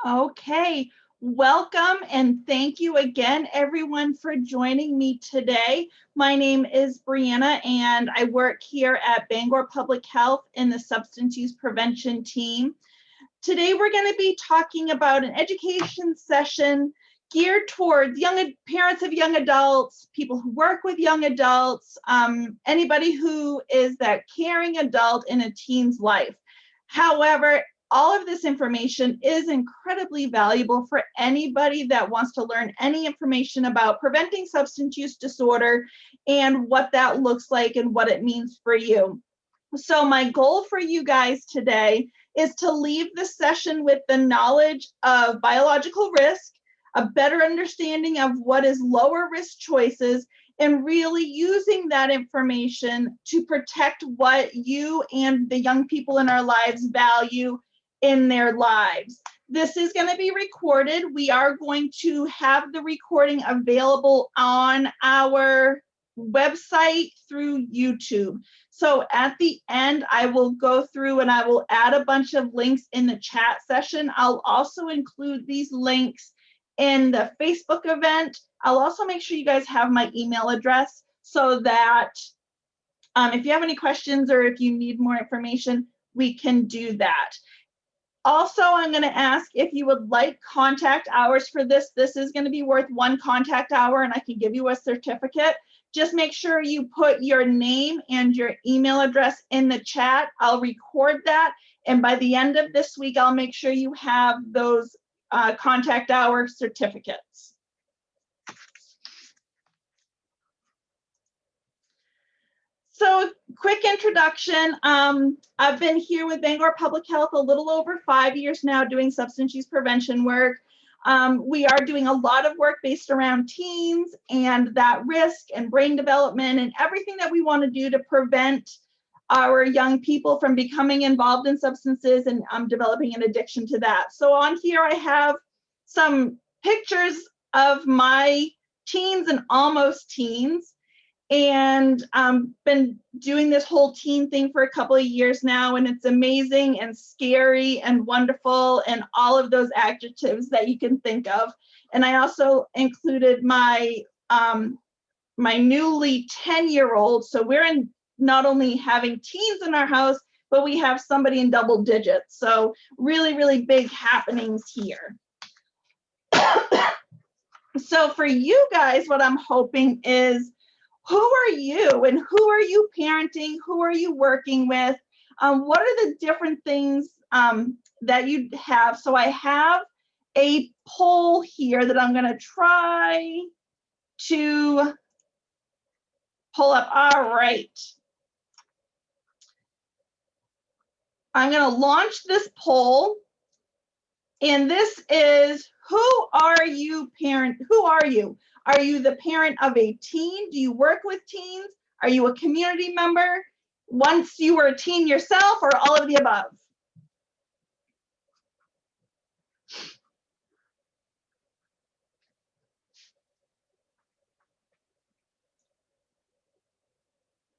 Okay, welcome and thank you again, everyone, for joining me today. My name is Brianna and I work here at Bangor Public Health in the substance use prevention team. Today, we're going to be talking about an education session geared towards parents of young adults, people who work with young adults, anybody who is that caring adult in a teen's life. However, all of this information is incredibly valuable for anybody that wants to learn any information about preventing substance use disorder and what that looks like and what it means for you. So my goal for you guys today is to leave the session with the knowledge of biological risk, a better understanding of what is lower risk choices, and really using that information to protect what you and the young people in our lives value in their lives. This is going to be recorded. We are going to have the recording available on our website through YouTube. So at the end, I will go through and I will add a bunch of links in the chat session. I'll also include these links in the Facebook event. I'll also make sure you guys have my email address so that if you have any questions or if you need more information, we can do that. Also, I'm going to ask if you would like contact hours for this. This is going to be worth 1 contact hour and I can give you a certificate. Just make sure you put your name and your email address in the chat. I'll record that. And by the end of this week, I'll make sure you have those contact hour certificates. So quick introduction. I've been here with Bangor Public Health a little over 5 years now doing substance use prevention work. We are doing a lot of work based around teens and that risk and brain development and everything that we want to do to prevent our young people from becoming involved in substances and developing an addiction to that. So on here I have some pictures of my teens and almost teens. And been doing this whole teen thing for a couple of years now, and it's amazing and scary and wonderful and all of those adjectives that you can think of. And I also included my my newly 10-year-old. So we're in not only having teens in our house, but we have somebody in double digits. So really, really big happenings here. So for you guys, what I'm hoping is, who are you and who are you parenting? Who are you working with? What are the different things that you have? So I have a poll here that I'm going to try to pull up. All right. I'm going to launch this poll. And this is, who are you parent? Who are you? Are you the parent of a teen? Do you work with teens? Are you a community member? Once you were a teen yourself, or all of the above?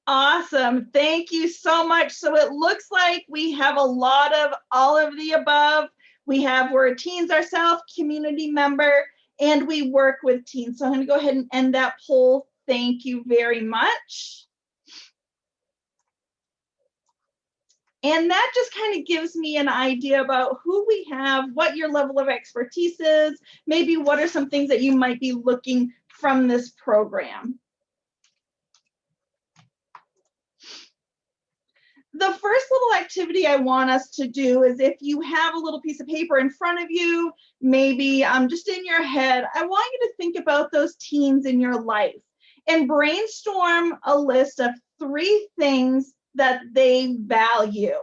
Awesome. Thank you so much. So it looks like we have a lot of all of the above. We're teens ourselves, community member, and we work with teens. So I'm going to go ahead and end that poll. Thank you very much. And that just kind of gives me an idea about who we have, what your level of expertise is, maybe what are some things that you might be looking from this program. The first little activity I want us to do is, if you have a little piece of paper in front of you, maybe just in your head, I want you to think about those teens in your life and brainstorm a list of 3 things that they value.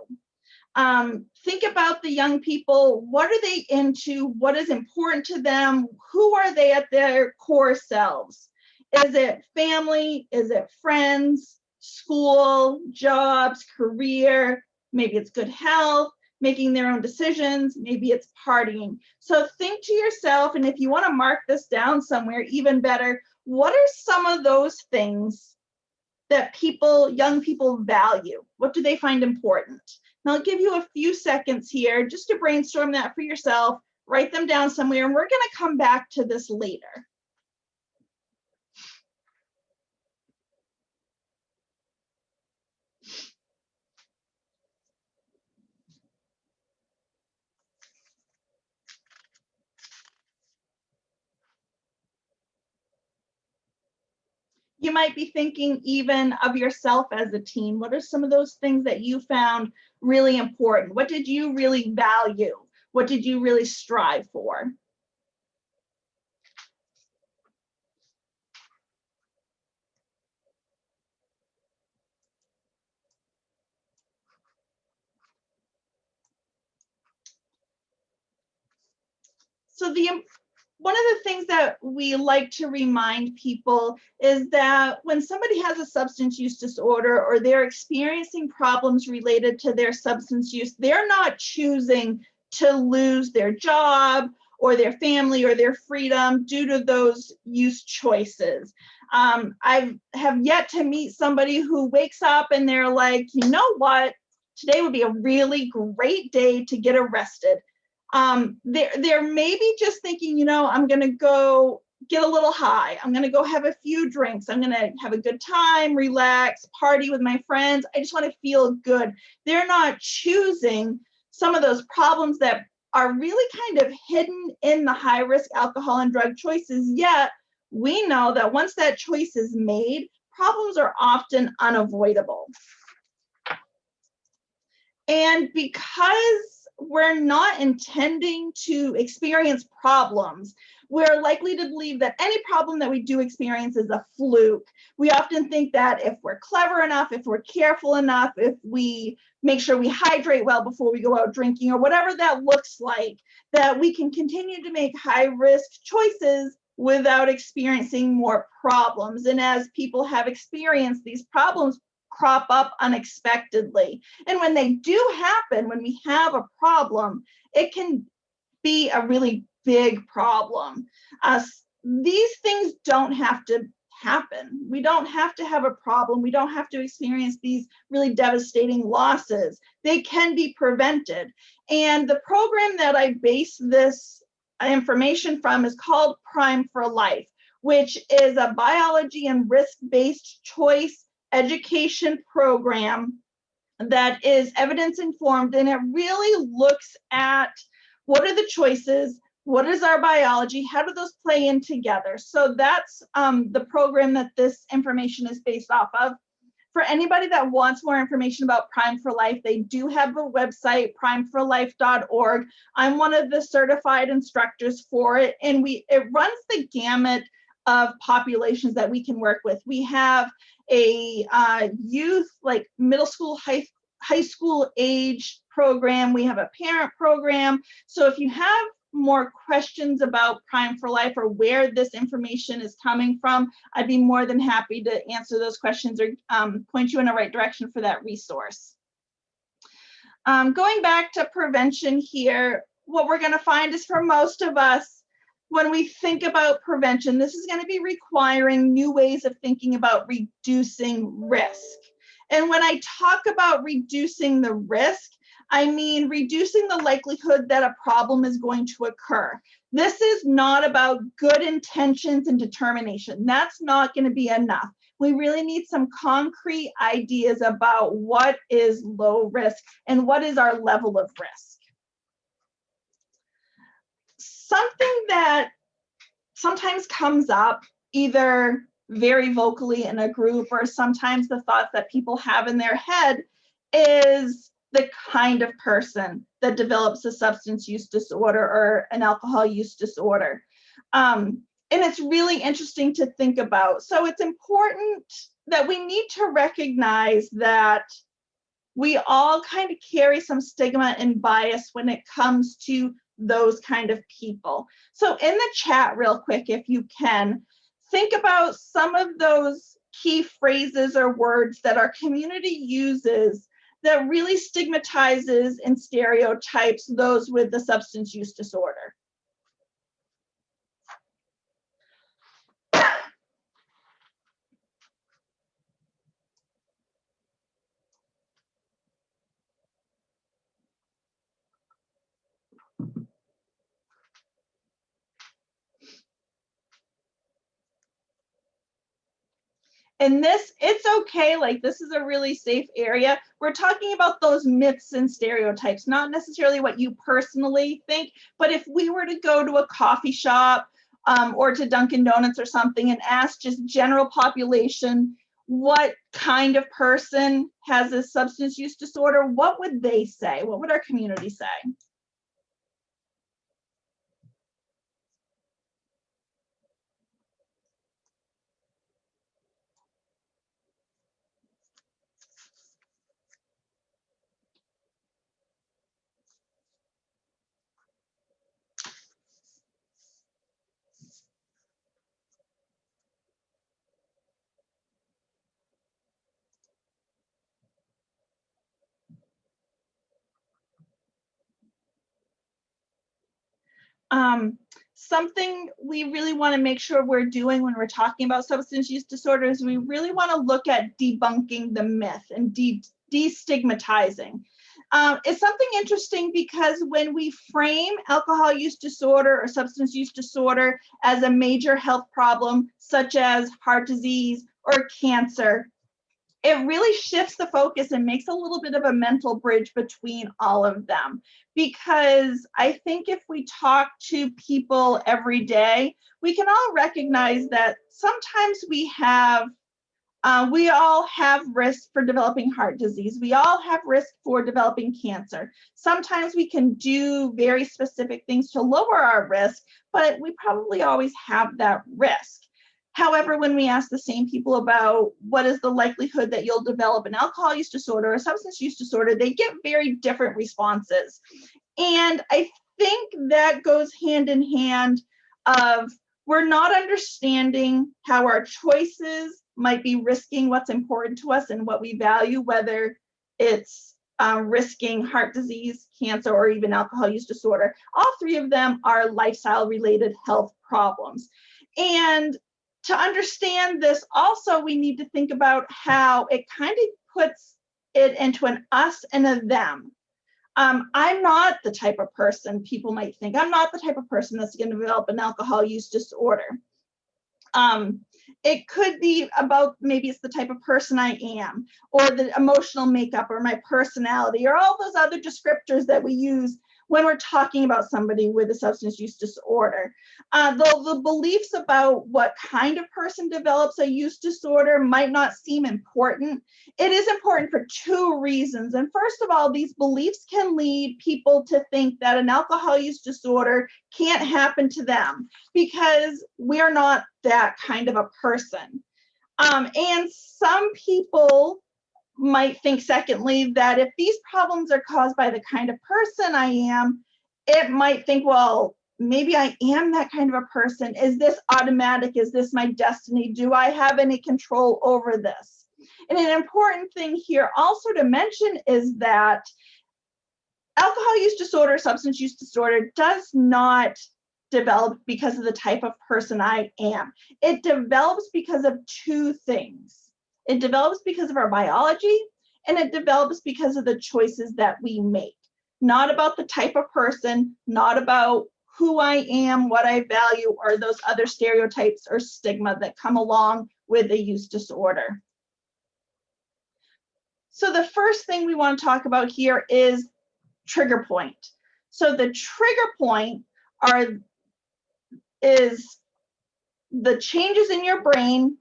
Think about the young people. What are they into? What is important to them? Who are they at their core selves? Is it family? Is it friends? School, jobs, career? Maybe it's good health, making their own decisions. Maybe it's partying. So think to yourself, and if you want to mark this down somewhere, even better, what are some of those things that young people value? What do they find important? And I'll give you a few seconds here just to brainstorm that for yourself. Write them down somewhere, and we're going to come back to this later. You might be thinking even of yourself as a teen. What are some of those things that you found really important? What did you really value? What did you really strive for? So one of the things that we like to remind people is that when somebody has a substance use disorder or they're experiencing problems related to their substance use, they're not choosing to lose their job or their family or their freedom due to those use choices. I have yet to meet somebody who wakes up and they're like, you know what, today would be a really great day to get arrested. They're maybe just thinking, you know, I'm going to go get a little high. I'm going to go have a few drinks. I'm going to have a good time, relax, party with my friends. I just want to feel good. They're not choosing some of those problems that are really kind of hidden in the high risk alcohol and drug choices. Yet we know that once that choice is made, problems are often unavoidable. And because we're not intending to experience problems, we're likely to believe that any problem that we do experience is a fluke. We often think that if we're clever enough, if we're careful enough, if we make sure we hydrate well before we go out drinking, or whatever that looks like, that we can continue to make high-risk choices without experiencing more problems. And as people have experienced, these problems crop up unexpectedly. And when they do happen, when we have a problem, it can be a really big problem. These things don't have to happen. We don't have to have a problem. We don't have to experience these really devastating losses. They can be prevented. And the program that I base this information from is called Prime for Life, which is a biology and risk-based choice education program that is evidence informed, and it really looks at what are the choices, what is our biology, how do those play in together. So that's the program that this information is based off of. For anybody that wants more information about Prime for Life, they do have the website, primeforlife.org. I'm one of the certified instructors for it, and it runs the gamut of populations that we can work with. We have a youth, like middle school, high school age program. We have a parent program. So if you have more questions about Prime for Life or where this information is coming from, I'd be more than happy to answer those questions or point you in the right direction for that resource. Going back to prevention here, what we're going to find is for most of us, when we think about prevention, this is going to be requiring new ways of thinking about reducing risk. And when I talk about reducing the risk, I mean reducing the likelihood that a problem is going to occur. This is not about good intentions and determination. That's not going to be enough. We really need some concrete ideas about what is low risk and what is our level of risk. Something that sometimes comes up either very vocally in a group or sometimes the thoughts that people have in their head is the kind of person that develops a substance use disorder or an alcohol use disorder. And it's really interesting to think about. So it's important that we need to recognize that we all kind of carry some stigma and bias when it comes to those kind of people. So in the chat real quick, if you can, think about some of those key phrases or words that our community uses that really stigmatizes and stereotypes those with the substance use disorder. And it's okay, like this is a really safe area. We're talking about those myths and stereotypes, not necessarily what you personally think, but if we were to go to a coffee shop or to Dunkin' Donuts or something and ask just general population, what kind of person has a substance use disorder, what would they say? What would our community say? Something we really want to make sure we're doing when we're talking about substance use disorders, we really want to look at debunking the myth and destigmatizing. It's something interesting because when we frame alcohol use disorder or substance use disorder as a major health problem, such as heart disease or cancer, it really shifts the focus and makes a little bit of a mental bridge between all of them. Because I think if we talk to people every day, we can all recognize that sometimes we all have risk for developing heart disease. We all have risk for developing cancer. Sometimes we can do very specific things to lower our risk, but we probably always have that risk. However, when we ask the same people about what is the likelihood that you'll develop an alcohol use disorder or substance use disorder, they get very different responses. And I think that goes hand in hand of we're not understanding how our choices might be risking what's important to us and what we value, whether it's risking heart disease, cancer, or even alcohol use disorder. All three of them are lifestyle-related health problems. And to understand this, also, we need to think about how it kind of puts it into an us and a them. I'm not the type of person people might think. I'm not the type of person that's going to develop an alcohol use disorder. It could be about maybe it's the type of person I am, or the emotional makeup, or my personality, or all those other descriptors that we use when we're talking about somebody with a substance use disorder. The beliefs about what kind of person develops a use disorder might not seem important. It is important for two reasons. And first of all, these beliefs can lead people to think that an alcohol use disorder can't happen to them because we're not that kind of a person. And some people might think, secondly, that if these problems are caused by the kind of person I am, it might think, well, maybe I am that kind of a person. Is this automatic? Is this my destiny? Do I have any control over this? And an important thing here also to mention is that alcohol use disorder, substance use disorder does not develop because of the type of person I am. It develops because of two things. It develops because of our biology, and it develops because of the choices that we make. Not about the type of person, not about who I am, what I value, or those other stereotypes or stigma that come along with a use disorder. So the first thing we want to talk about here is trigger point. So the trigger point is the changes in your brain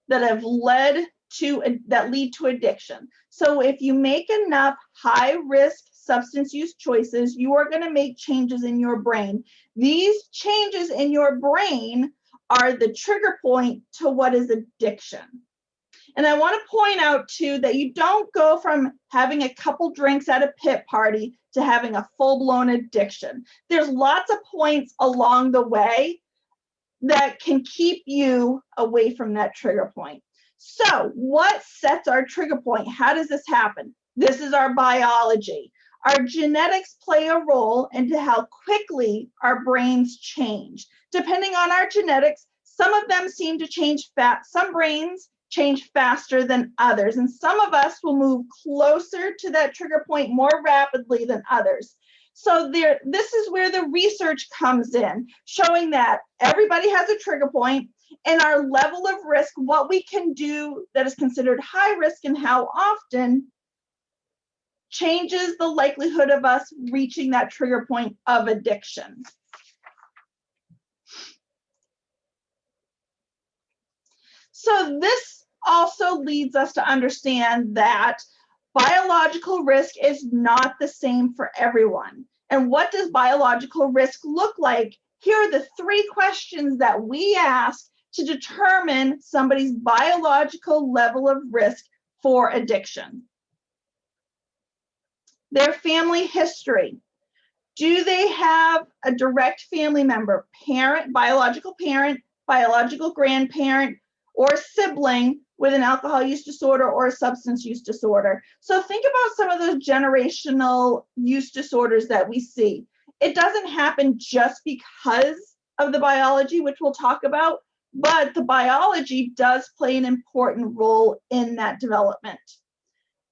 that lead to addiction. So if you make enough high risk substance use choices, you are going to make changes in your brain. These changes in your brain are the trigger point to what is addiction. And I want to point out too that you don't go from having a couple drinks at a pit party to having a full-blown addiction. There's lots of points along the way that can keep you away from that trigger point. So what sets our trigger point? How does this happen? This is our biology. Our genetics play a role into how quickly our brains change. Depending on our genetics, some of them seem to change fast. Some brains change faster than others, and some of us will move closer to that trigger point more rapidly than others. So this is where the research comes in, showing that everybody has a trigger point. And our level of risk, what we can do that is considered high risk and how often, changes the likelihood of us reaching that trigger point of addiction. So this also leads us to understand that biological risk is not the same for everyone. And what does biological risk look like? Here are the 3 questions that we ask to determine somebody's biological level of risk for addiction. Their family history. Do they have a direct family member, parent, biological grandparent, or sibling with an alcohol use disorder or a substance use disorder? So think about some of those generational use disorders that we see. It doesn't happen just because of the biology, which we'll talk about, but the biology does play an important role in that development.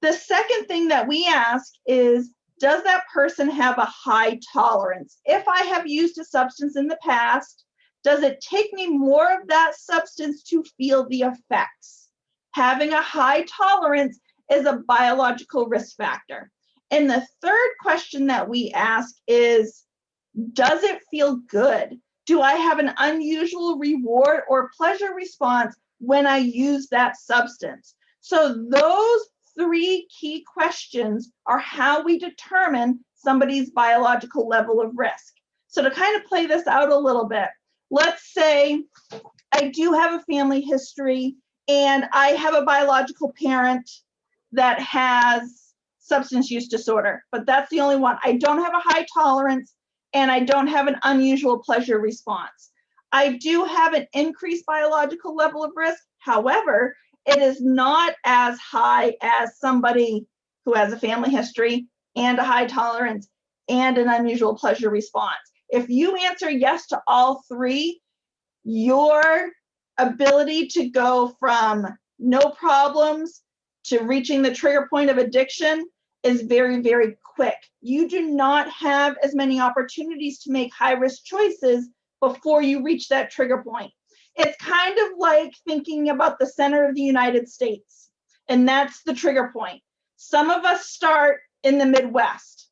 The second thing that we ask is, does that person have a high tolerance? If I have used a substance in the past, does it take me more of that substance to feel the effects? Having a high tolerance is a biological risk factor. And the third question that we ask is, does it feel good? Do I have an unusual reward or pleasure response when I use that substance? So those 3 key questions are how we determine somebody's biological level of risk. So to kind of play this out a little bit, let's say I do have a family history and I have a biological parent that has substance use disorder, but that's the only one. I don't have a high tolerance and I don't have an unusual pleasure response. I do have an increased biological level of risk. However, it is not as high as somebody who has a family history and a high tolerance and an unusual pleasure response. If you answer yes to all 3, your ability to go from no problems to reaching the trigger point of addiction is very, very quick. You do not have as many opportunities to make high-risk choices before you reach that trigger point. It's kind of like thinking about the center of the United States, and that's the trigger point. Some of us start in the Midwest.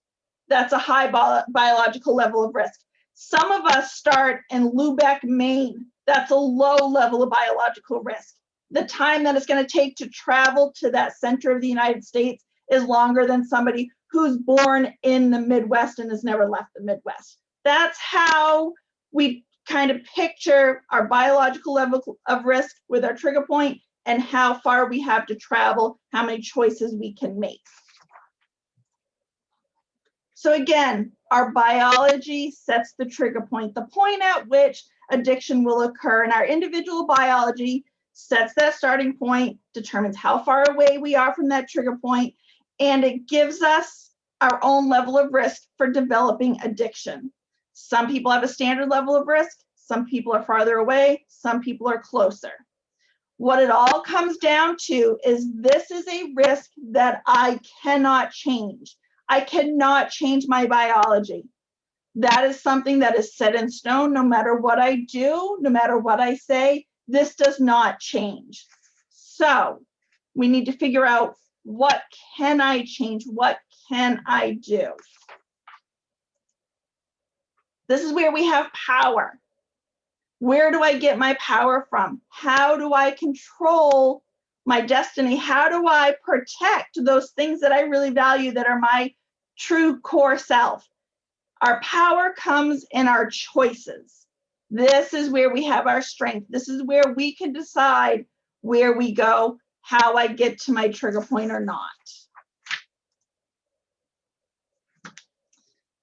That's a high biological level of risk. Some of us start in Lubec, Maine. That's a low level of biological risk. The time that it's going to take to travel to that center of the United States is longer than somebody who's born in the Midwest and has never left the Midwest. That's how we kind of picture our biological level of risk with our trigger point and how far we have to travel, how many choices we can make. So again, our biology sets the trigger point, the point at which addiction will occur, and our individual biology sets that starting point, determines how far away we are from that trigger point, and it gives us our own level of risk for developing addiction. Some people have a standard level of risk, some people are farther away, some people are closer. What it all comes down to is this is a risk that I cannot change. I cannot change my biology. That is something that is set in stone. No matter what I do, no matter what I say, this does not change. So we need to figure out, what can I change? What can I do? This is where we have power. Where do I get my power from? How do I control my destiny? How do I protect those things that I really value, that are my true core self? Our power comes in our choices. This is where we have our strength. This is where we can decide where we go, how I get to my trigger point or not.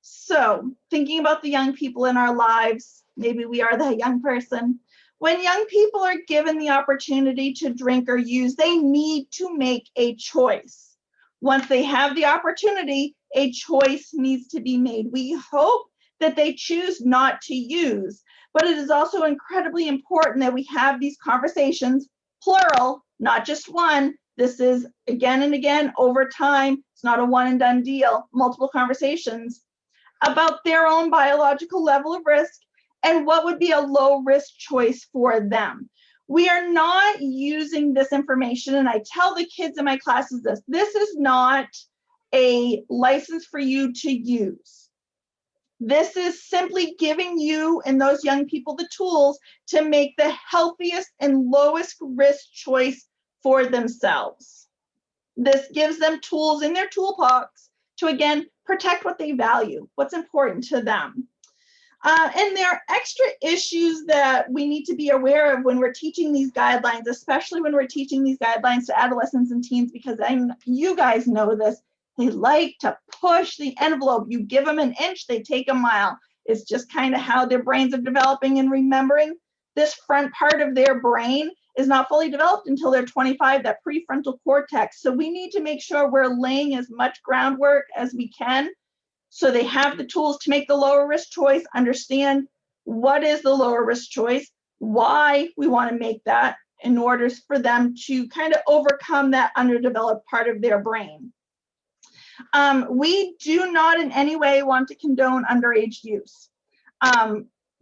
So thinking about the young people in our lives, maybe we are that young person. When young people are given the opportunity to drink or use, they need to make a choice. Once they have the opportunity, a choice needs to be made. We hope that they choose not to use, but it is also incredibly important that we have these conversations, plural, not just one. This is again and again over time. It's not a one and done deal, multiple conversations about their own biological level of risk and what would be a low risk choice for them. We are not using this information, and I tell the kids in my classes this is not a license for you to use. This is simply giving you and those young people the tools to make the healthiest and lowest risk choice for themselves. This gives them tools in their toolbox to, again, protect what they value, what's important to them. And there are extra issues that we need to be aware of when we're teaching these guidelines, especially when we're teaching these guidelines to adolescents and teens, because you guys know this. They like to push the envelope. You give them an inch, they take a mile. It's just kind of how their brains are developing and remembering. This front part of their brain is not fully developed until they're 25, that prefrontal cortex. So we need to make sure we're laying as much groundwork as we can so they have the tools to make the lower risk choice, understand what is the lower risk choice, why we want to make that in order for them to kind of overcome that underdeveloped part of their brain. We do not in any way want to condone underage use.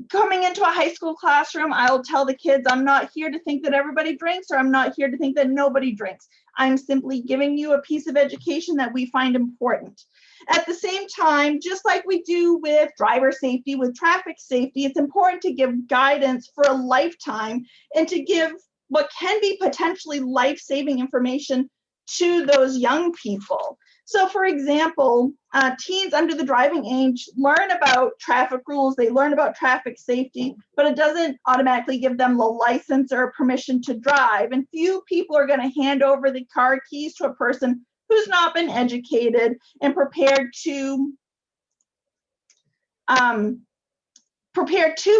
Coming into a high school classroom, I'll tell the kids, I'm not here to think that everybody drinks, or I'm not here to think that nobody drinks. I'm simply giving you a piece of education that we find important. At the same time, just like we do with driver safety, with traffic safety, it's important to give guidance for a lifetime and to give what can be potentially life-saving information to those young people. So for example, teens under the driving age learn about traffic rules, they learn about traffic safety, but it doesn't automatically give them the license or permission to drive. And few people are going to hand over the car keys to a person who's not been educated and prepared to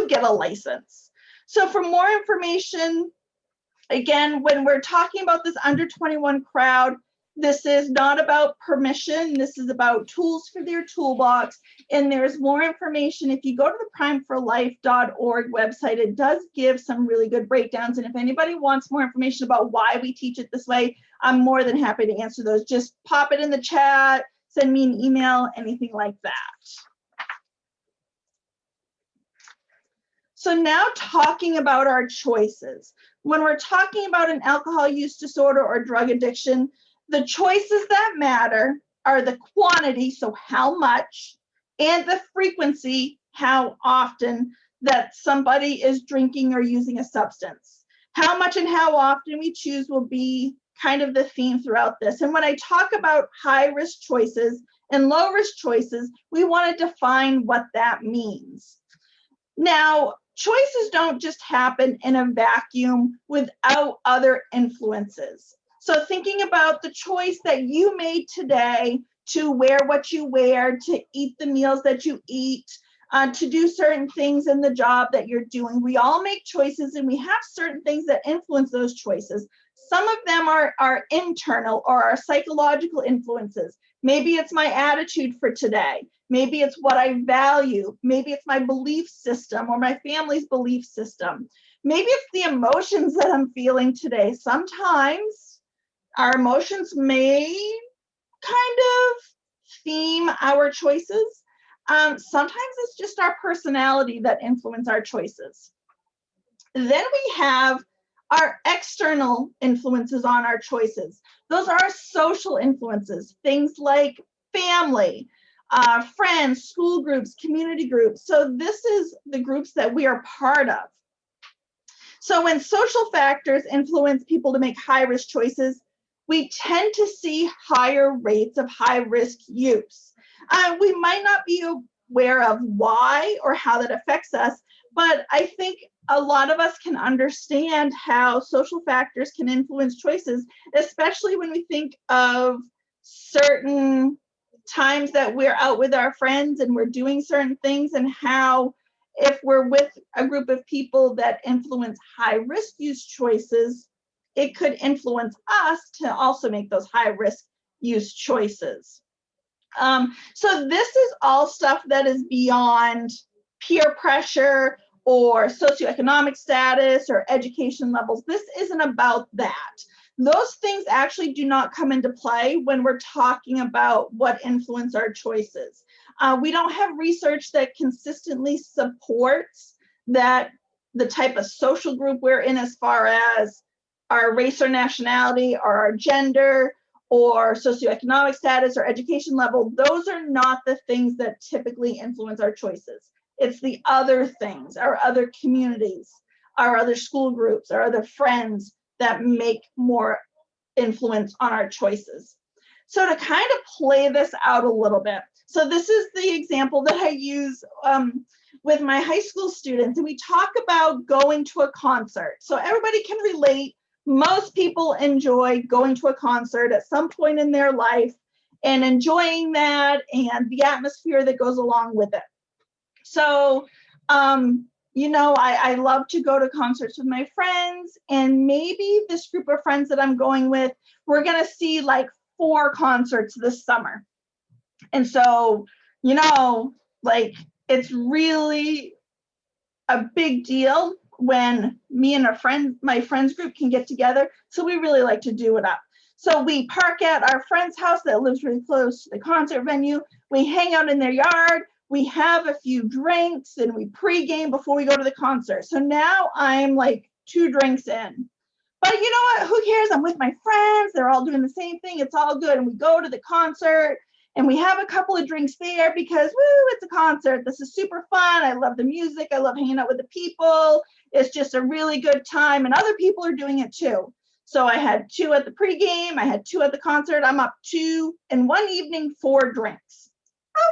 get a license. So for more information, again, when we're talking about this under 21 crowd, this is not about permission. This is about tools for their toolbox. And there's more information. If you go to the primeforlife.org website, it does give some really good breakdowns. And if anybody wants more information about why we teach it this way, I'm more than happy to answer those. Just pop it in the chat, send me an email, anything like that. So now talking about our choices. When we're talking about an alcohol use disorder or drug addiction, the choices that matter are the quantity, so how much, and the frequency, how often that somebody is drinking or using a substance. How much and how often we choose will be kind of the theme throughout this. And when I talk about high-risk choices and low-risk choices, we want to define what that means. Now, choices don't just happen in a vacuum without other influences. So thinking about the choice that you made today to wear what you wear, to eat the meals that you eat, to do certain things in the job that you're doing. We all make choices, and we have certain things that influence those choices. Some of them are internal or are psychological influences. Maybe it's my attitude for today. Maybe it's what I value. Maybe it's my belief system or my family's belief system. Maybe it's the emotions that I'm feeling today. Sometimes our emotions may kind of theme our choices. Sometimes it's just our personality that influence our choices. Then we have our external influences on our choices. Those are our social influences, things like family, friends, school groups, community groups. So this is the groups that we are part of. So when social factors influence people to make high-risk choices, we tend to see higher rates of high-risk use. We might not be aware of why or how that affects us, but I think a lot of us can understand how social factors can influence choices, especially when we think of certain times that we're out with our friends and we're doing certain things, and how if we're with a group of people that influence high-risk use choices, it could influence us to also make those high-risk use choices. So this is all stuff that is beyond peer pressure or socioeconomic status or education levels. This isn't about that. Those things actually do not come into play when we're talking about what influence our choices. We don't have research that consistently supports that the type of social group we're in as far as our race or nationality or our gender or socioeconomic status or education level. Those are not the things that typically influence our choices. It's the other things, our other communities, our other school groups, our other friends that make more influence on our choices. So to kind of play this out a little bit, so this is the example that I use with my high school students, and we talk about going to a concert. So everybody can relate. Most people enjoy going to a concert at some point in their life and enjoying that and the atmosphere that goes along with it. So, you know, I love to go to concerts with my friends, and maybe this group of friends that I'm going with, we're going to see like 4 concerts this summer. And so, you know, like it's really a big deal when me and my friends group can get together. So we really like to do it up. So we park at our friend's house that lives really close to the concert venue. We hang out in their yard. We have a few drinks and we pregame before we go to the concert. So now I'm like 2 drinks in. But you know what? Who cares? I'm with my friends. They're all doing the same thing. It's all good. And we go to the concert and we have a couple of drinks there because, woo, it's a concert. This is super fun. I love the music. I love hanging out with the people. It's just a really good time. And other people are doing it too. So I had 2 at the pregame. I had 2 at the concert. I'm up to, in one evening, 4 drinks.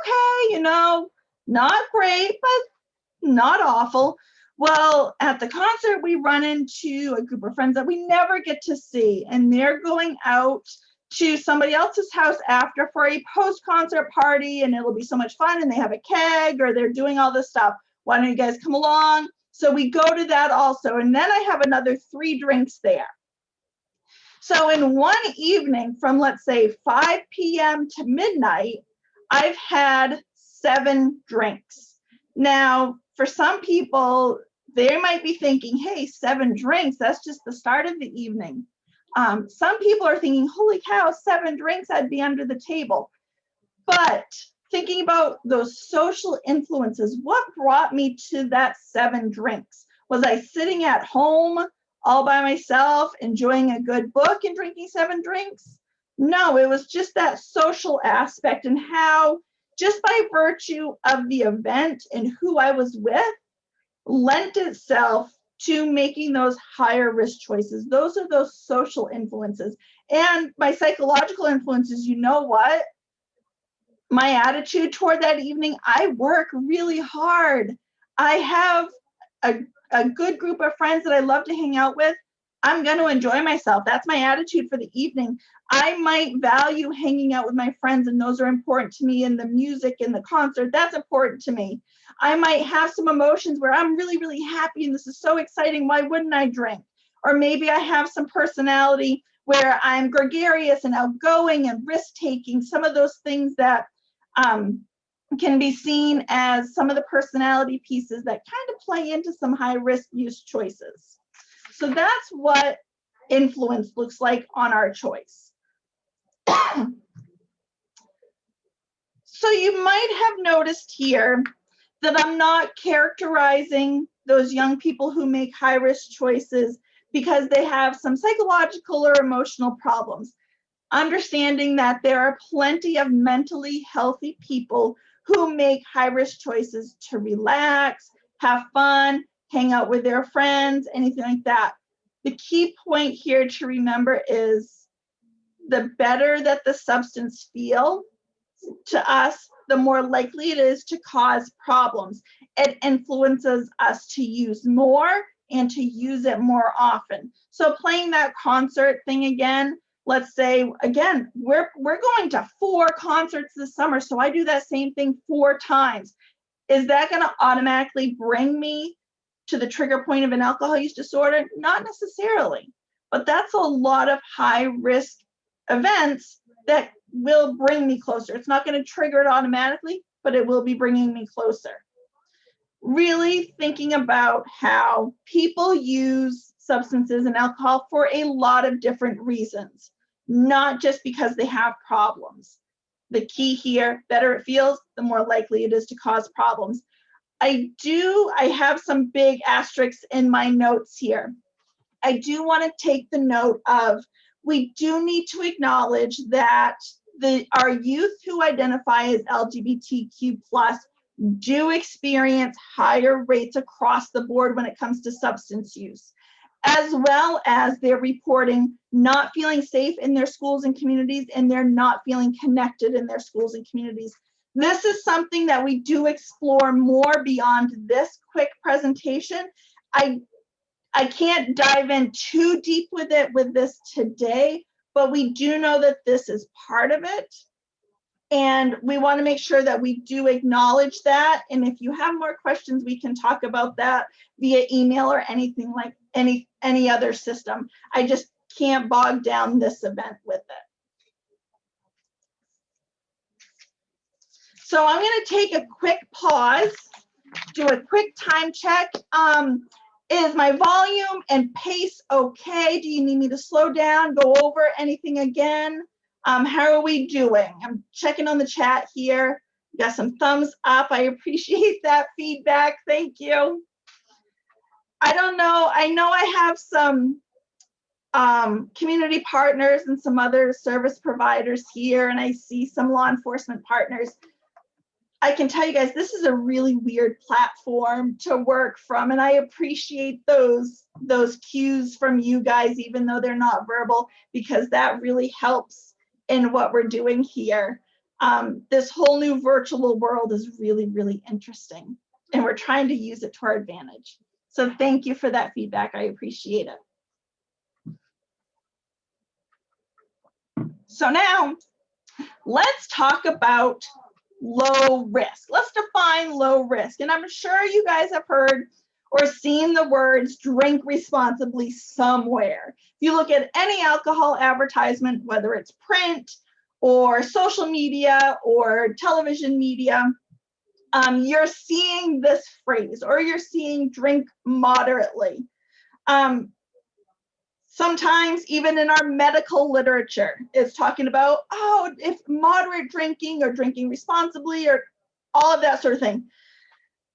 Okay, you know, not great, but not awful. Well, at the concert, we run into a group of friends that we never get to see, and they're going out to somebody else's house after for a post-concert party, and it'll be so much fun, and they have a keg, or they're doing all this stuff. Why don't you guys come along? So we go to that also, and then I have another 3 drinks there. So in one evening from, let's say, 5 p.m. to midnight, I've had 7 drinks. Now, for some people, they might be thinking, hey, 7 drinks, that's just the start of the evening. Some people are thinking, holy cow, 7 drinks, I'd be under the table. But thinking about those social influences, what brought me to that 7 drinks? Was I sitting at home all by myself, enjoying a good book and drinking 7 drinks? No, it was just that social aspect and how, just by virtue of the event and who I was with, lent itself to making those higher risk choices. Those are those social influences. And my psychological influences, you know what? My attitude toward that evening, I work really hard. I have a good group of friends that I love to hang out with. I'm going to enjoy myself. That's my attitude for the evening. I might value hanging out with my friends, and those are important to me, and the music and the concert, that's important to me. I might have some emotions where I'm really, really happy and this is so exciting. Why wouldn't I drink? Or maybe I have some personality where I'm gregarious and outgoing and risk-taking, some of those things that can be seen as some of the personality pieces that kind of play into some high-risk use choices. So that's what influence looks like on our choice. So you might have noticed here that I'm not characterizing those young people who make high-risk choices because they have some psychological or emotional problems. Understanding that there are plenty of mentally healthy people who make high-risk choices to relax, have fun, hang out with their friends, anything like that. The key point here to remember is the better that the substance feels to us, the more likely it is to cause problems. It influences us to use more and to use it more often. So playing that concert thing again, let's say, again, we're going to 4 concerts this summer, so I do that same thing 4 times. Is that going to automatically bring me to the trigger point of an alcohol use disorder? Not necessarily, but that's a lot of high-risk events that will bring me closer. It's not going to trigger it automatically, but it will be bringing me closer. Really thinking about how people use substances and alcohol for a lot of different reasons, not just because they have problems. The key here, better it feels, the more likely it is to cause problems. I have some big asterisks in my notes here. I do want to take the note of, we do need to acknowledge that our youth who identify as LGBTQ+ do experience higher rates across the board when it comes to substance use, as well as they're reporting not feeling safe in their schools and communities, and they're not feeling connected in their schools and communities. This is something that we do explore more beyond this quick presentation. I can't dive in too deep with it with this today, but we do know that this is part of it. And we want to make sure that we do acknowledge that. And if you have more questions, we can talk about that via email or anything like any other system. I just can't bog down this event with it. So I'm going to take a quick pause, do a quick time check. Is my volume and pace okay? Do you need me to slow down, go over anything again? How are we doing? I'm checking on the chat here. Got some thumbs up. I appreciate that feedback. Thank you. I don't know. I know I have some community partners and some other service providers here, and I see some law enforcement partners. I can tell you guys, this is a really weird platform to work from, and I appreciate those cues from you guys, even though they're not verbal, because that really helps in what we're doing here. This whole new virtual world is really, really interesting, and we're trying to use it to our advantage. So thank you for that feedback. I appreciate it. So now let's talk about low risk. Let's define low risk. And I'm sure you guys have heard or seen the words drink responsibly somewhere. If you look at any alcohol advertisement, whether it's print or social media or television media, you're seeing this phrase, or you're seeing drink moderately. Sometimes even in our medical literature, it's talking about, oh, if moderate drinking or drinking responsibly or all of that sort of thing.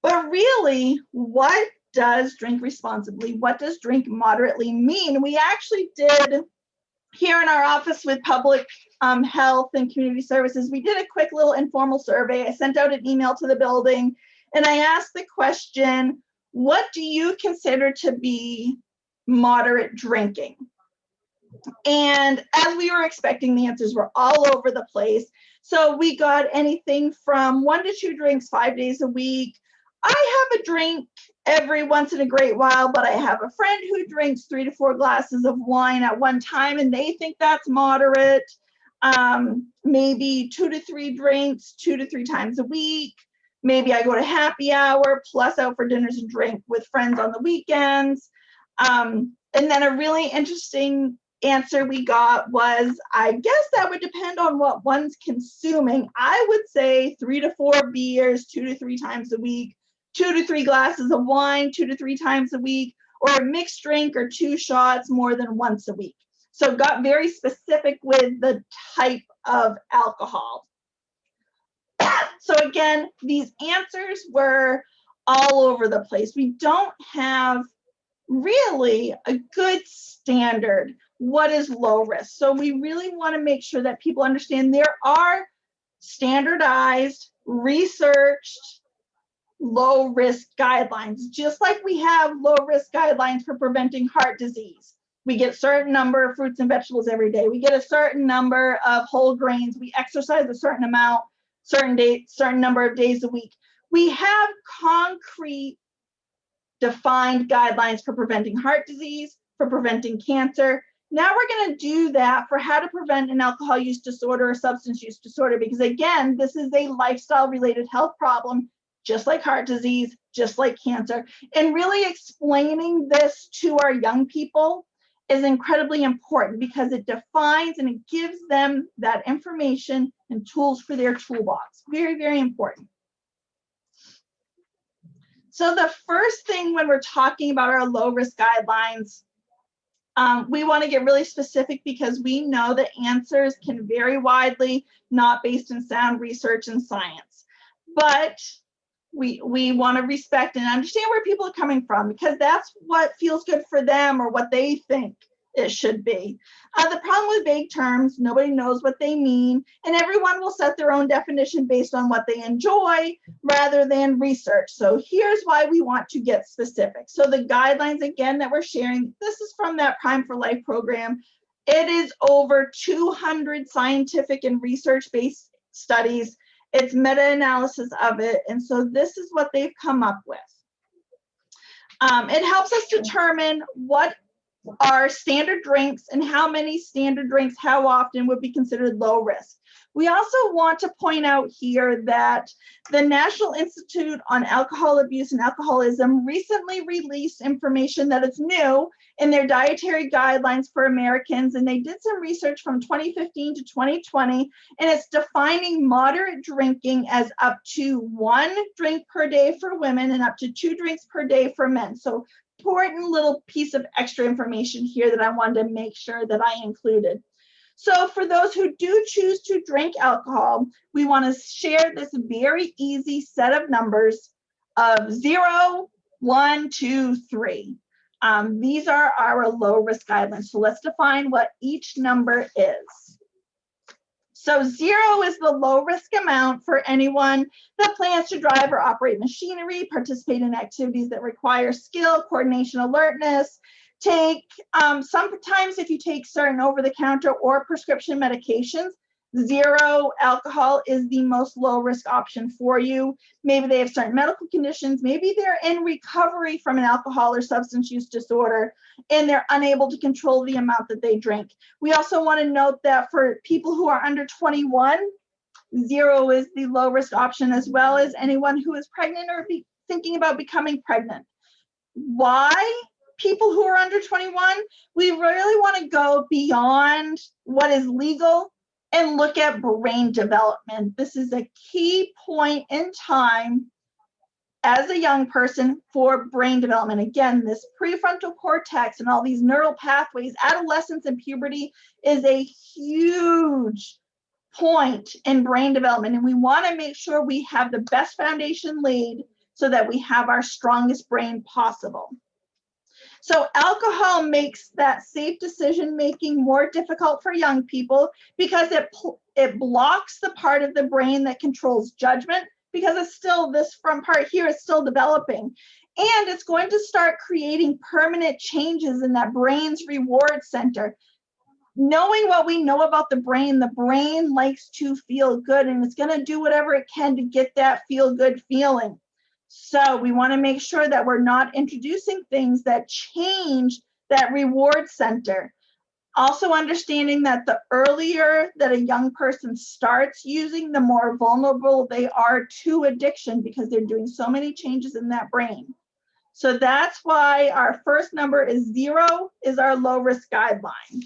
But really, what does drink responsibly? What does drink moderately mean? We actually did, here in our office with public health and community services, we did a quick little informal survey. I sent out an email to the building, and I asked the question, what do you consider to be moderate drinking? And as we were expecting, the answers were all over the place. So we got anything from 1 to 2 drinks 5 days a week. I have a drink every once in a great while, but I have a friend who drinks 3 to 4 glasses of wine at one time, and they think that's moderate. Maybe 2 to 3 drinks 2 to 3 times a week. Maybe I go to happy hour plus out for dinners and drink with friends on the weekends. And then a really interesting answer we got was, I guess that would depend on what one's consuming. I would say 3 to 4 beers 2 to 3 times a week, 2 to 3 glasses of wine 2 to 3 times a week, or a mixed drink or 2 shots more than once a week. So got very specific with the type of alcohol. So again, these answers were all over the place. We don't have really a good standard. What is low risk? So we really want to make sure that people understand there are standardized, researched, low risk guidelines, just like we have low risk guidelines for preventing heart disease. We get a certain number of fruits and vegetables every day. We get a certain number of whole grains. We exercise a certain amount, certain number of days a week. We have concrete defined guidelines for preventing heart disease, for preventing cancer. Now we're going to do that for how to prevent an alcohol use disorder or substance use disorder, because again, this is a lifestyle related health problem, just like heart disease, just like cancer. And really explaining this to our young people is incredibly important, because it defines and it gives them that information and tools for their toolbox. Very, very important. So the first thing when we're talking about our low risk guidelines, we want to get really specific, because we know that answers can vary widely, not based in sound research and science. But We want to respect and understand where people are coming from, because that's what feels good for them or what they think it should be. The problem with vague terms, nobody knows what they mean, and everyone will set their own definition based on what they enjoy rather than research. So here's why we want to get specific. So the guidelines, again, that we're sharing, this is from that Prime for Life program. It is over 200 scientific and research-based studies. It's meta-analysis of it. And so this is what they've come up with. It helps us determine what are standard drinks and how many standard drinks, how often would be considered low risk. We also want to point out here that the National Institute on Alcohol Abuse and Alcoholism recently released information that is new in their dietary guidelines for Americans, and they did some research from 2015 to 2020, and it's defining moderate drinking as up to 1 drink per day for women and up to 2 drinks per day for men. So important little piece of extra information here that I wanted to make sure that I included. So for those who do choose to drink alcohol, we want to share this very easy set of numbers of 0, 1, 2, 3. These are our low risk guidelines. So let's define what each number is. So 0 is the low risk amount for anyone that plans to drive or operate machinery, participate in activities that require skill, coordination, alertness, sometimes if you take certain over-the-counter or prescription medications, 0 alcohol is the most low risk option for you. Maybe they have certain medical conditions, maybe they're in recovery from an alcohol or substance use disorder, and they're unable to control the amount that they drink. We also want to note that for people who are under 21, 0 is the low risk option, as well as anyone who is pregnant or thinking about becoming pregnant. Why? People who are under 21, we really want to go beyond what is legal and look at brain development. This is a key point in time as a young person for brain development. Again, this prefrontal cortex and all these neural pathways, adolescence and puberty is a huge point in brain development, and we want to make sure we have the best foundation laid so that we have our strongest brain possible. So alcohol makes that safe decision making more difficult for young people because it blocks the part of the brain that controls judgment, because it's still, this front part here is still developing. And it's going to start creating permanent changes in that brain's reward center. Knowing what we know about the brain likes to feel good, and it's going to do whatever it can to get that feel good feeling. So we want to make sure that we're not introducing things that change that reward center. Also understanding that the earlier that a young person starts using, the more vulnerable they are to addiction, because they're doing so many changes in that brain. So that's why our first number is 0 is our low risk guideline.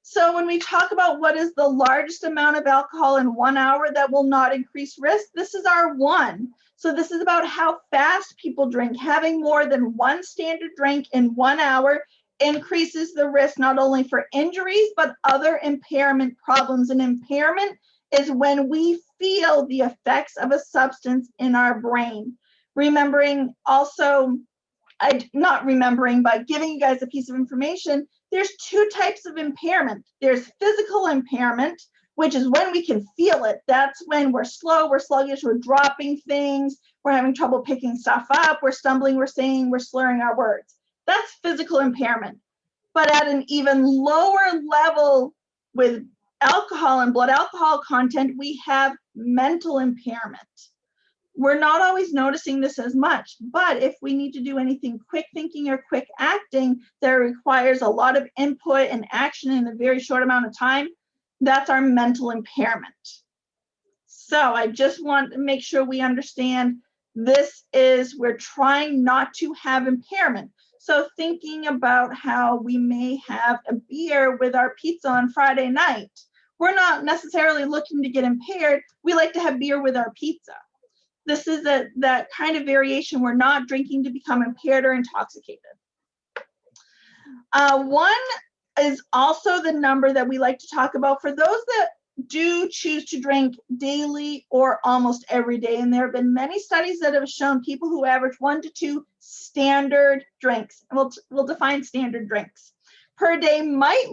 So when we talk about what is the largest amount of alcohol in 1 hour that will not increase risk, this is our 1. So this is about how fast people drink. Having more than 1 standard drink in 1 hour increases the risk not only for injuries, but other impairment problems. And impairment is when we feel the effects of a substance in our brain. Remembering also, not remembering, but giving you guys a piece of information, there's 2 types of impairment. There's physical impairment, which is when we can feel it. That's when we're slow, we're sluggish, we're dropping things, we're having trouble picking stuff up, we're stumbling, we're saying, we're slurring our words. That's physical impairment. But at an even lower level with alcohol and blood alcohol content, we have mental impairment. We're not always noticing this as much, but if we need to do anything quick thinking or quick acting that requires a lot of input and action in a very short amount of time, that's our mental impairment. So I just want to make sure we understand this is, we're trying not to have impairment. So thinking about how we may have a beer with our pizza on Friday night, we're not necessarily looking to get impaired. We like to have beer with our pizza. This is that kind of variation. We're not drinking to become impaired or intoxicated. 1 is also the number that we like to talk about for those that do choose to drink daily or almost every day. And there have been many studies that have shown people who average 1 to 2 standard drinks, and we'll define standard drinks, per day might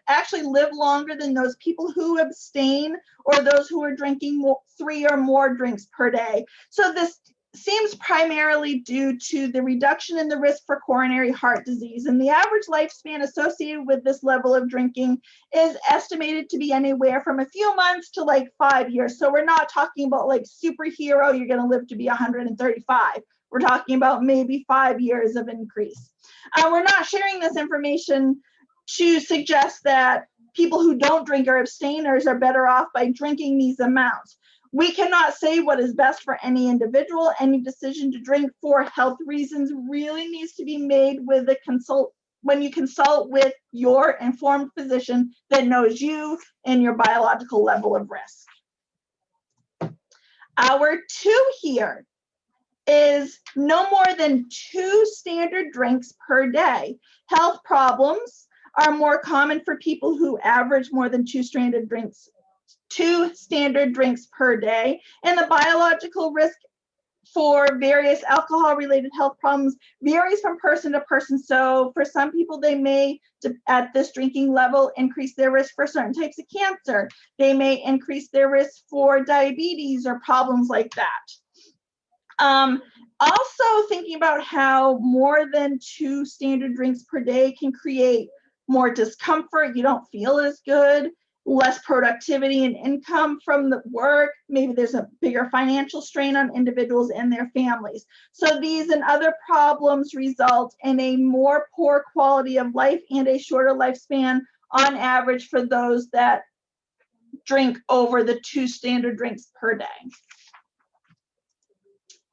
actually live longer than those people who abstain or those who are drinking 3 or more drinks per day. So this seems primarily due to the reduction in the risk for coronary heart disease. And the average lifespan associated with this level of drinking is estimated to be anywhere from a few months to like 5 years. So we're not talking about like superhero, you're gonna live to be 135. We're talking about maybe 5 years of increase. We're not sharing this information to suggest that people who don't drink or abstainers are better off by drinking these amounts. We cannot say what is best for any individual. Any decision to drink for health reasons really needs to be made with when you consult with your informed physician that knows you and your biological level of risk. Our 2 here is no more than 2 standard drinks per day. Health problems are more common for people who average more than 2 standard drinks per day, and the biological risk for various alcohol-related health problems varies from person to person. So for some people, they may, at this drinking level, increase their risk for certain types of cancer. They may increase their risk for diabetes or problems like that. Also thinking about how more than 2 standard drinks per day can create more discomfort. You don't feel as good, less productivity and income from the work. Maybe there's a bigger financial strain on individuals and their families. So these and other problems result in a more poor quality of life and a shorter lifespan on average for those that drink over the 2 standard drinks per day.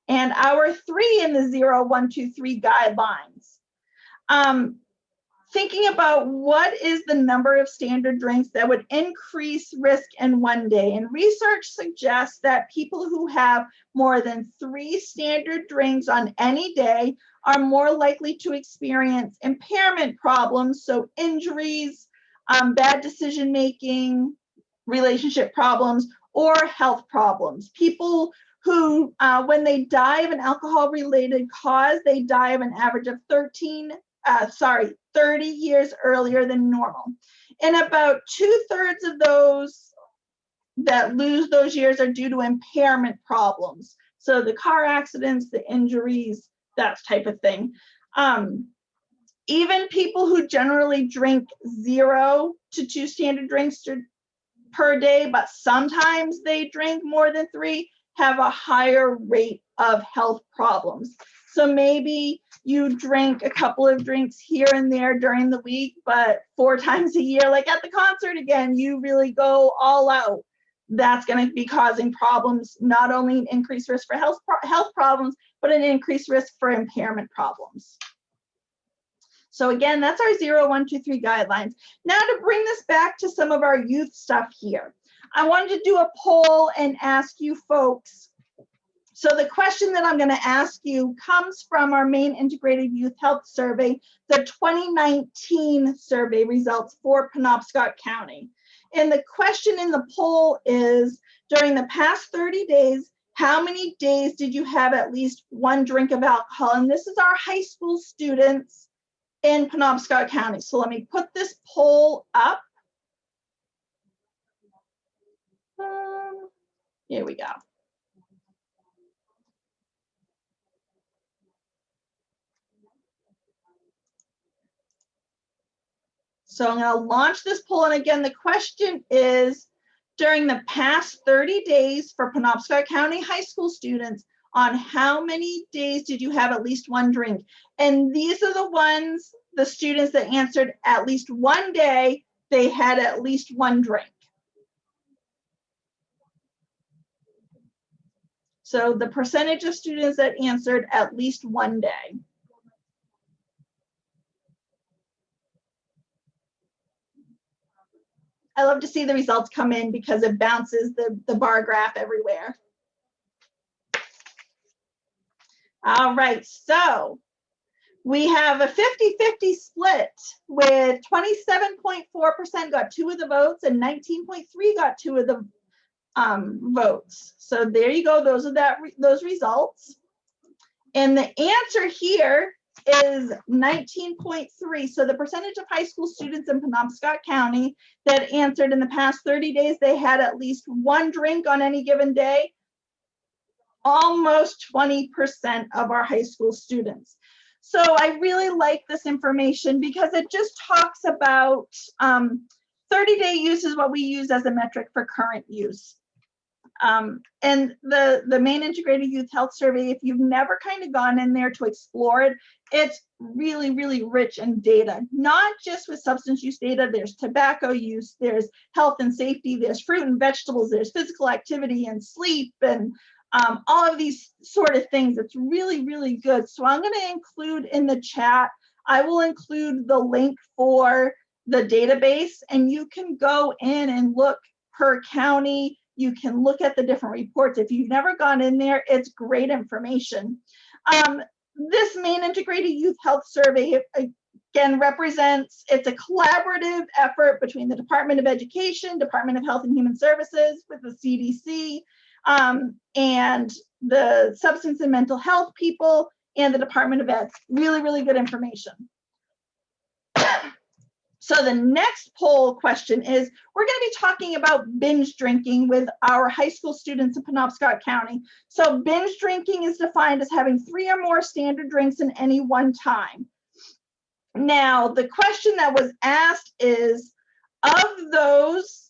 And our 3 in the 0, 1, 2, 3 guidelines. Thinking about what is the number of standard drinks that would increase risk in one day. And research suggests that people who have more than 3 standard drinks on any day are more likely to experience impairment problems, so injuries, bad decision-making, relationship problems, or health problems. People who, when they die of an alcohol-related cause, they die of an average of 30 years earlier than normal. And about 2/3 of those that lose those years are due to impairment problems. So the car accidents, the injuries, that type of thing. Even people who generally drink 0 to 2 standard drinks per day, but sometimes they drink more than 3, have a higher rate of health problems. So maybe you drink a couple of drinks here and there during the week, but 4 times a year, like at the concert again, you really go all out. That's going to be causing problems, not only an increased risk for health problems, but an increased risk for impairment problems. So again, that's our 0, 1, 2, 3 guidelines. Now to bring this back to some of our youth stuff here, I wanted to do a poll and ask you folks. So the question that I'm going to ask you comes from our main integrated youth health survey, the 2019 survey results for Penobscot County. And the question in the poll is, during the past 30 days, how many days did you have at least 1 drink of alcohol? And this is our high school students in Penobscot County. So let me put this poll up. Here we go. So I'm going to launch this poll. And again, the question is, during the past 30 days for Penobscot County high school students, on how many days did you have at least 1 drink? And these are the students that answered at least 1 day, they had at least 1 drink. So the percentage of students that answered at least 1 day. I love to see the results come in because it bounces the bar graph everywhere. All right, so We have a 50-50 split with 27.4% got 2 of the votes and 19.3 got 2 of the votes. So there you go. Those are those results. And the answer here is 19.3. So the percentage of high school students in Penobscot County that answered in the past 30 days they had at least one drink on any given day, almost 20% of our high school students. So I really like this information because it just talks about 30-day use is what we use as a metric for current use. And the Maine Integrated Youth Health Survey, if you've never kind of gone in there to explore it, it's really, really rich in data, not just with substance use data. There's tobacco use, there's health and safety, there's fruit and vegetables, there's physical activity and sleep, and all of these sort of things. It's really, really good. So I'm going to include in the chat, I will include the link for the database, and you can go in and look per county. You can look at the different reports. If you've never gone in there, it's great information. This Maine Integrated Youth Health Survey, again, represents, it's a collaborative effort between the Department of Education, Department of Health and Human Services with the CDC, and the substance and mental health people and the Department of Ed. Really, really good information. So the next poll question is, we're going to be talking about binge drinking with our high school students in Penobscot County. So binge drinking is defined as having 3 or more standard drinks in any one time. Now, the question that was asked is, of those,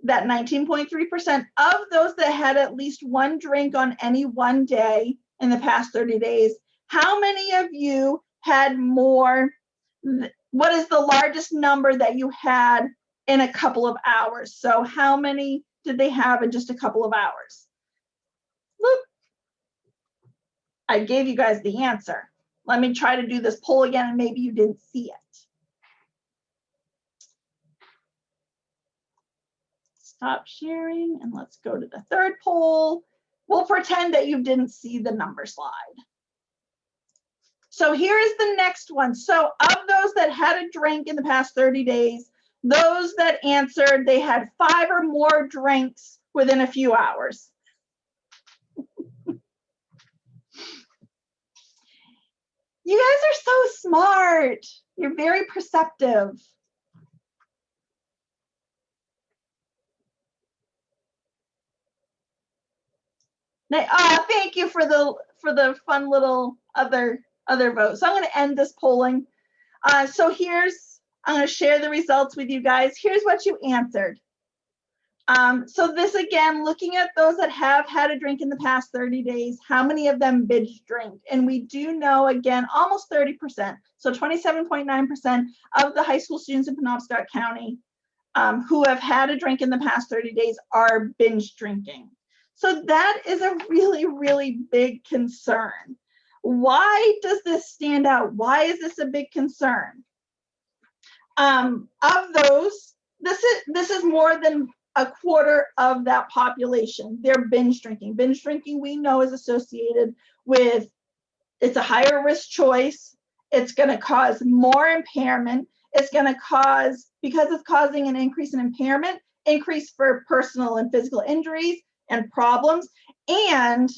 that 19.3%, of those that had at least one drink on any one day in the past 30 days, how many of you had more? What is the largest number that you had in a couple of hours? So how many did they have in just a couple of hours? Look, I gave you guys the answer. Let me try to do this poll again, and maybe you didn't see it. Stop sharing, and let's go to the third poll. We'll pretend that you didn't see the number slide. So here is the next one. So of those that had a drink in the past 30 days, those that answered, they had 5 or more drinks within a few hours. You guys are so smart. You're very perceptive. Now, thank you for the fun little other votes. So I'm going to end this polling. So I'm going to share the results with you guys. Here's what you answered. So this, again, looking at those that have had a drink in the past 30 days, how many of them binge drink? And we do know, again, almost 30%. So 27.9% of the high school students in Penobscot County who have had a drink in the past 30 days are binge drinking. So that is a really, really big concern. Why does this stand out? Why is this a big concern? Of those, this is more than a quarter of that population. They're binge drinking. Binge drinking, we know, is associated with, it's a higher risk choice. It's going to cause more impairment. It's going to cause, because it's causing an increase in impairment, increase for personal and physical injuries and problems, and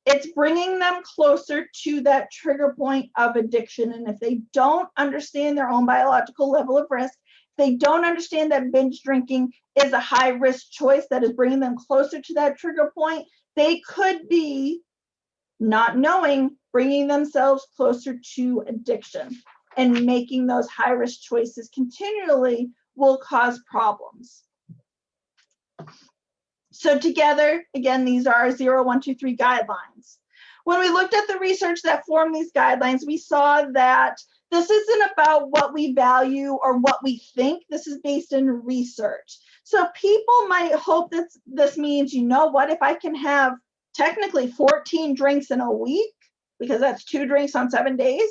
it's bringing them closer to that trigger point of addiction. And if they don't understand their own biological level of risk, they don't understand that binge drinking is a high risk choice that is bringing them closer to that trigger point, they could be, not knowing, bringing themselves closer to addiction, and making those high risk choices continually will cause problems. So together, again, these are our 0, 1, 2, 3 guidelines. When we looked at the research that formed these guidelines, we saw that this isn't about what we value or what we think. This is based in research. So people might hope that this means, you know what, if I can have technically 14 drinks in a week, because that's 2 drinks on 7 days,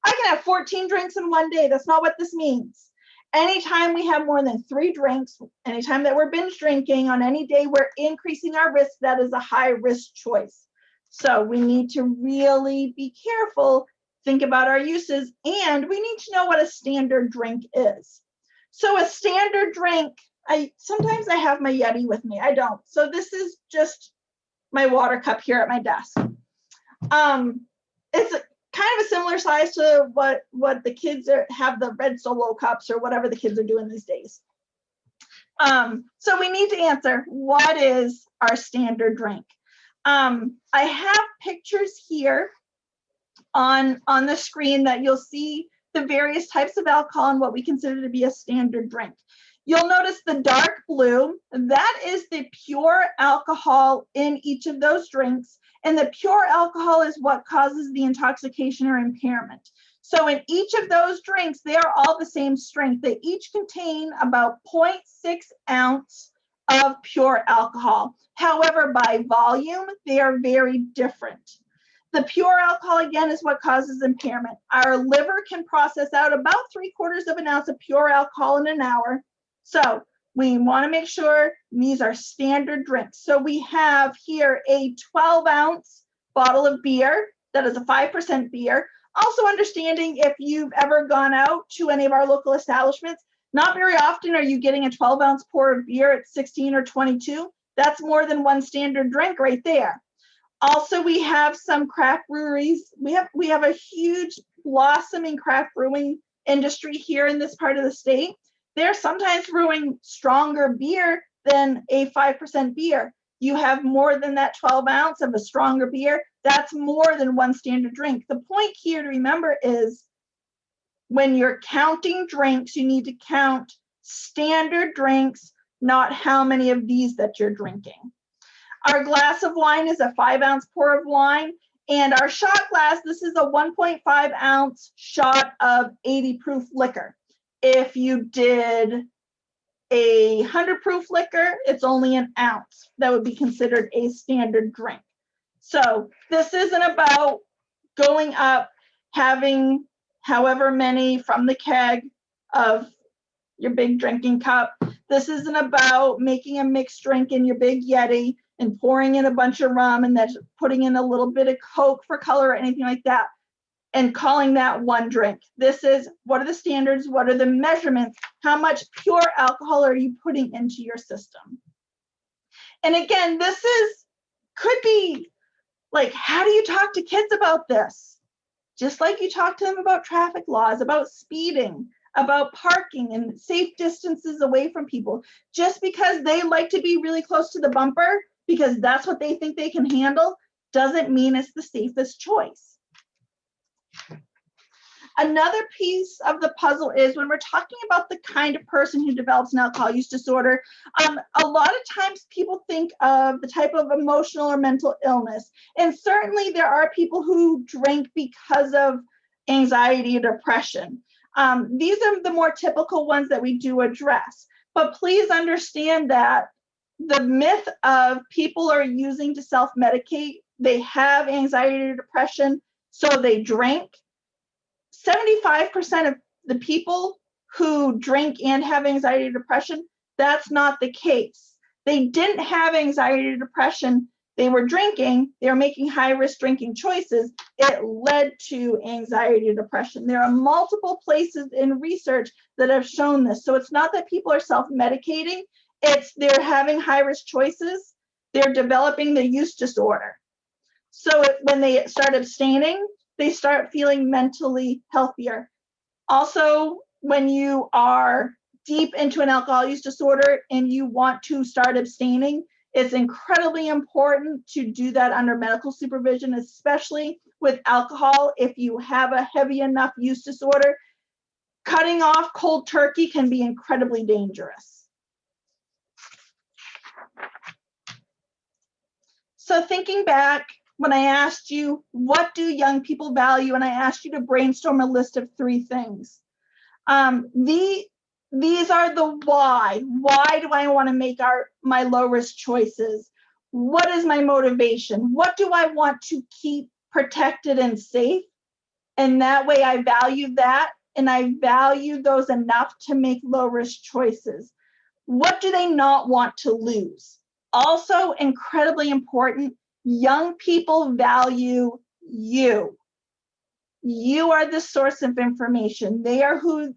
I can have 14 drinks in one day. That's not what this means. Anytime we have more than 3 drinks, anytime that we're binge drinking on any day, we're increasing our risk. That is a high risk choice. So we need to really be careful think about our uses, and we need to know what a standard drink is. So a standard drink, sometimes I have my Yeti with me. I don't. So this is just my water cup here at my desk. It's kind of a similar size to what the kids have, the red Solo cups or whatever the kids are doing these days. So we need to answer, what is our standard drink? I have pictures here on the screen that you'll see the various types of alcohol and what we consider to be a standard drink. You'll notice the dark blue, that is the pure alcohol in each of those drinks. And the pure alcohol is what causes the intoxication or impairment. So in each of those drinks, they are all the same strength. They each contain about 0.6 ounce of pure alcohol. However, by volume, they are very different. The pure alcohol, again, is what causes impairment. Our liver can process out about 3/4 of an ounce of pure alcohol in an hour. So we want to make sure these are standard drinks. So we have here a 12-ounce bottle of beer. That is a 5% beer. Also understanding, if you've ever gone out to any of our local establishments, not very often are you getting a 12-ounce pour of beer at 16 or 22. That's more than one standard drink right there. Also, we have some craft breweries. We have a huge blossoming craft brewing industry here in this part of the state. They're sometimes brewing stronger beer than a 5% beer. You have more than that 12 ounce of a stronger beer. That's more than one standard drink. The point here to remember is, when you're counting drinks, you need to count standard drinks, not how many of these that you're drinking. Our glass of wine is a 5-ounce pour of wine, and our shot glass, this is a 1.5-ounce shot of 80 proof liquor. If you did a 100 proof liquor, it's only an ounce. That would be considered a standard drink. So this isn't about going up, having however many from the keg of your big drinking cup. This isn't about making a mixed drink in your big Yeti and pouring in a bunch of rum and then putting in a little bit of Coke for color or anything like that and calling that one drink. This is, what are the standards? What are the measurements? How much pure alcohol are you putting into your system? And again, could be like, how do you talk to kids about this? Just like you talk to them about traffic laws, about speeding, about parking and safe distances away from people. Just because they like to be really close to the bumper, because that's what they think they can handle, doesn't mean it's the safest choice. Another piece of the puzzle is, when we're talking about the kind of person who develops an alcohol use disorder, a lot of times people think of the type of emotional or mental illness. And certainly there are people who drink because of anxiety or depression. These are the more typical ones that we do address. But please understand that the myth of people are using to self-medicate, they have anxiety or depression, so they drink. 75% of the people who drink and have anxiety or depression, that's not the case. They didn't have anxiety or depression. They were drinking. They were making high-risk drinking choices. It led to anxiety or depression. There are multiple places in research that have shown this. So it's not that people are self-medicating. It's they're having high-risk choices. They're developing the use disorder. So when they start abstaining, they start feeling mentally healthier. Also, when you are deep into an alcohol use disorder and you want to start abstaining, it's incredibly important to do that under medical supervision, especially with alcohol. If you have a heavy enough use disorder, cutting off cold turkey can be incredibly dangerous. So thinking back, when I asked you, what do young people value? And I asked you to brainstorm a list of 3 things. These are the why. Why do I want to make my low risk choices? What is my motivation? What do I want to keep protected and safe? And that way I value that, and I value those enough to make low risk choices. What do they not want to lose? Also, incredibly important, young people value you. You are the source of information. They are who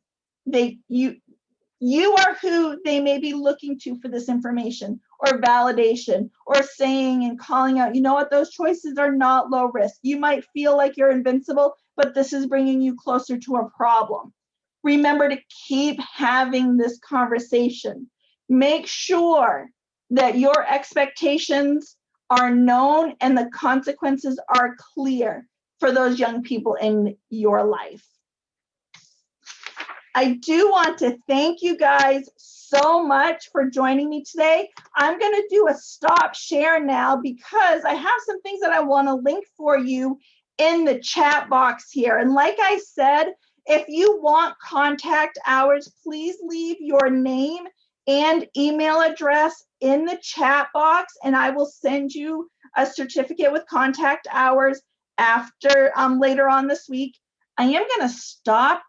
you are who they may be looking to for this information or validation or saying and calling out, you know what, those choices are not low risk. You might feel like you're invincible, but this is bringing you closer to a problem. Remember to keep having this conversation. Make sure that your expectations are known and the consequences are clear for those young people in your life. I do want to thank you guys so much for joining me today. I'm going to do a stop share now because I have some things that I want to link for you in the chat box here. And like I said, if you want contact hours, please leave your name and email address in the chat box, and I will send you a certificate with contact hours after later on this week. I am going to stop